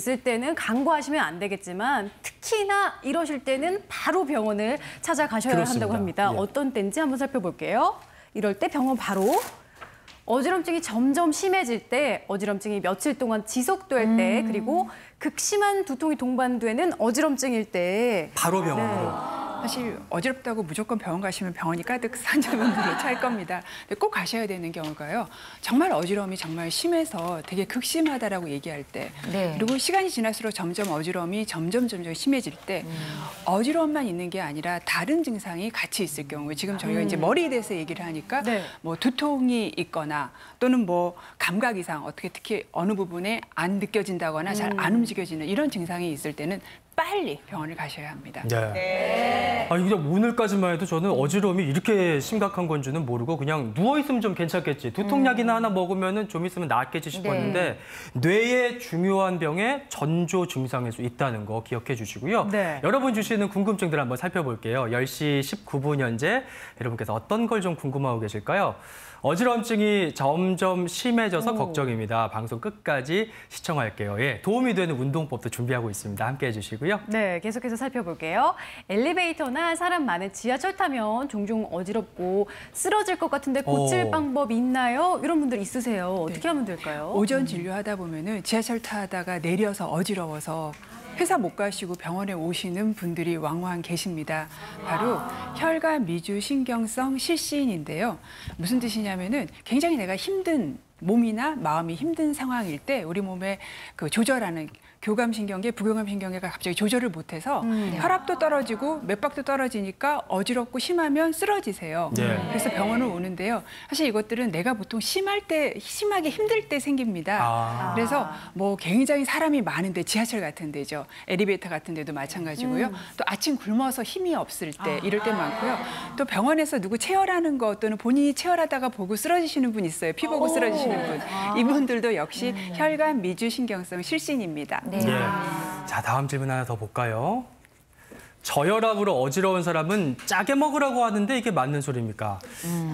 있을 때는 간과하시면 안 되겠지만 특히나 이러실 때는 바로 병원을 찾아가셔야 그렇습니다. 한다고 합니다. 예. 어떤 때인지 한번 살펴볼게요. 이럴 때 병원 바로 어지럼증이 점점 심해질 때, 어지럼증이 며칠 동안 지속될 때, 그리고 극심한 두통이 동반되는 어지럼증일 때 바로 병원으로. 사실 어지럽다고 무조건 병원 가시면 병원이 가득 환자분들로 찰 겁니다. 근데 꼭 가셔야 되는 경우가요. 정말 어지러움이 정말 심해서 되게 극심하다라고 얘기할 때, 그리고 시간이 지날수록 점점 어지러움이 점점 심해질 때, 어지러움만 있는 게 아니라 다른 증상이 같이 있을 경우에, 지금 저희가 이제 머리에 대해서 얘기를 하니까 뭐 두통이 있거나 또는 뭐 감각 이상, 어떻게 특히 어느 부분에 안 느껴진다거나 잘 안 움직여지는 이런 증상이 있을 때는 빨리 병원을 가셔야 합니다. 네. 아니, 그냥 오늘까지만 해도 저는 어지러움이 이렇게 심각한 건지는 모르고 그냥 누워있으면 좀 괜찮겠지. 두통약이나 하나 먹으면 좀 있으면 낫겠지 싶었는데 뇌의 중요한 병에 전조 증상일 수 있다는 거 기억해 주시고요. 여러분 주시는 궁금증들 한번 살펴볼게요. 10시 19분 현재 여러분께서 어떤 걸 좀 궁금하고 계실까요? 어지럼증이 점점 심해져서 걱정입니다. 방송 끝까지 시청할게요. 예, 도움이 되는 운동법도 준비하고 있습니다. 함께해 주시고요. 네, 계속해서 살펴볼게요. 엘리베이터나 사람 많은 지하철 타면 종종 어지럽고 쓰러질 것 같은데 고칠 방법 있나요? 이런 분들 있으세요. 어떻게 하면 될까요? 오전 진료하다 보면은 지하철 타다가 내려서 어지러워서 회사 못 가시고 병원에 오시는 분들이 왕왕 계십니다. 바로 혈관 미주 신경성 실신인데요. 무슨 뜻이냐면은 굉장히 내가 힘든 몸이나 마음이 힘든 상황일 때 우리 몸에 그 조절하는 교감신경계, 부교감신경계가 갑자기 조절을 못해서 혈압도 떨어지고 맥박도 떨어지니까 어지럽고 심하면 쓰러지세요. 그래서 병원을 오는데요. 사실 이것들은 내가 보통 심하게 힘들 때 생깁니다. 그래서 뭐 굉장히 사람이 많은데 지하철 같은 데죠. 엘리베이터 같은 데도 마찬가지고요. 또 아침 굶어서 힘이 없을 때 이럴 때 많고요. 또 병원에서 누구 체열하는 거 또는 본인이 체열하다가 보고 쓰러지시는 분 있어요. 피 보고 쓰러지시는 분. 이분들도 역시 혈관 미주신경성 실신입니다. 자, 다음 질문 하나 더 볼까요? 저혈압으로 어지러운 사람은 짜게 먹으라고 하는데 이게 맞는 소리입니까?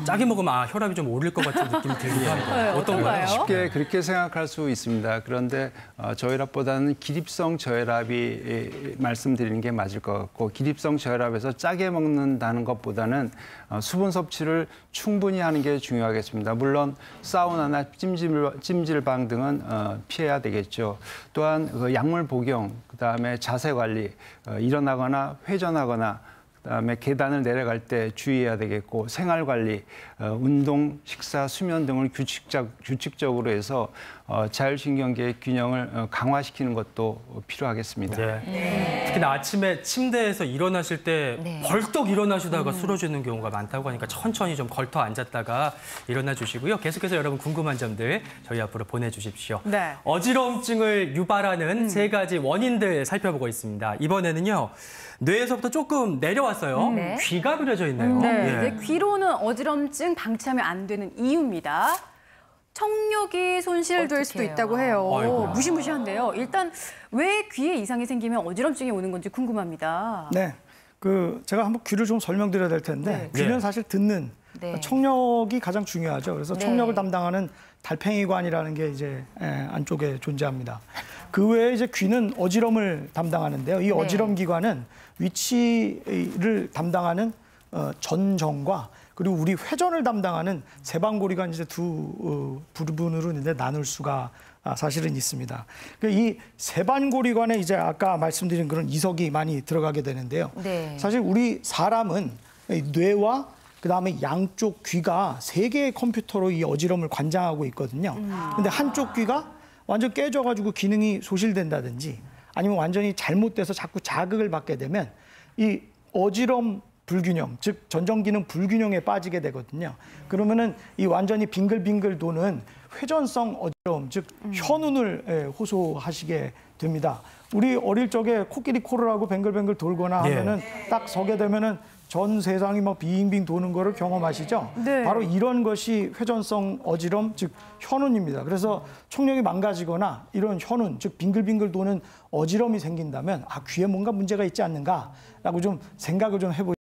짜게 먹으면 혈압이 좀 오를 것 같은 느낌이 들기도 하는데 어떤가요? 쉽게 그렇게 생각할 수 있습니다. 그런데 저혈압보다는 기립성 저혈압이 말씀드리는 게 맞을 것 같고, 기립성 저혈압에서 짜게 먹는다는 것보다는 수분 섭취를 충분히 하는 게 중요하겠습니다. 물론 사우나나 찜질방 등은 피해야 되겠죠. 또한 그 약물 복용, 그다음에 자세 관리, 일어나거나 회전하거나 그다음에 계단을 내려갈 때 주의해야 되겠고, 생활 관리, 운동, 식사, 수면 등을 규칙적으로 해서 자율신경계의 균형을 강화시키는 것도 필요하겠습니다. 특히나 아침에 침대에서 일어나실 때 벌떡 일어나시다가 쓰러지는 경우가 많다고 하니까 천천히 좀 걸터 앉았다가 일어나 주시고요. 계속해서 여러분 궁금한 점들 저희 앞으로 보내주십시오. 어지러움증을 유발하는 세 가지 원인들 살펴보고 있습니다. 이번에는요. 뇌에서부터 조금 내려왔어요. 귀가 그려져 있네요. 이제 귀로는 어지럼증 방치하면 안 되는 이유입니다. 청력이 손실될 수도 있다고 해요. 아이고야. 무시무시한데요. 일단 왜 귀에 이상이 생기면 어지럼증이 오는 건지 궁금합니다. 제가 한번 귀를 좀 설명드려야 될 텐데 귀는 사실 듣는 청력이 가장 중요하죠. 그래서 청력을 담당하는 달팽이관이라는 게 이제 안쪽에 존재합니다. 그 외에 이제 귀는 어지럼을 담당하는데요. 이 어지럼 기관은 위치를 담당하는 전정과 그리고 우리 회전을 담당하는 세방고리가 이제 두 부분으로 이제 나눌 수가 사실은 있습니다. 이 세방고리관에 이제 아까 말씀드린 그런 이석이 많이 들어가게 되는데요. 사실 우리 사람은 뇌와 그다음에 양쪽 귀가 세 개의 컴퓨터로 이 어지럼을 관장하고 있거든요. 근데 한쪽 귀가 완전 깨져가지고 기능이 소실된다든지 아니면 완전히 잘못돼서 자꾸 자극을 받게 되면 이 어지럼 불균형, 즉 전정기능 불균형에 빠지게 되거든요. 그러면은 이 완전히 빙글빙글 도는 회전성 어지러움, 즉 현운을 호소하시게 됩니다. 우리 어릴 적에 코끼리 코를 하고 뱅글뱅글 돌거나 하면은 딱 서게 되면은 전 세상이 막 빙빙 도는 거를 경험하시죠? 바로 이런 것이 회전성 어지럼, 즉 현운입니다. 그래서 청력이 망가지거나 이런 현운, 즉 빙글빙글 도는 어지럼이 생긴다면 귀에 뭔가 문제가 있지 않는가라고 좀 생각을 좀 해보시죠.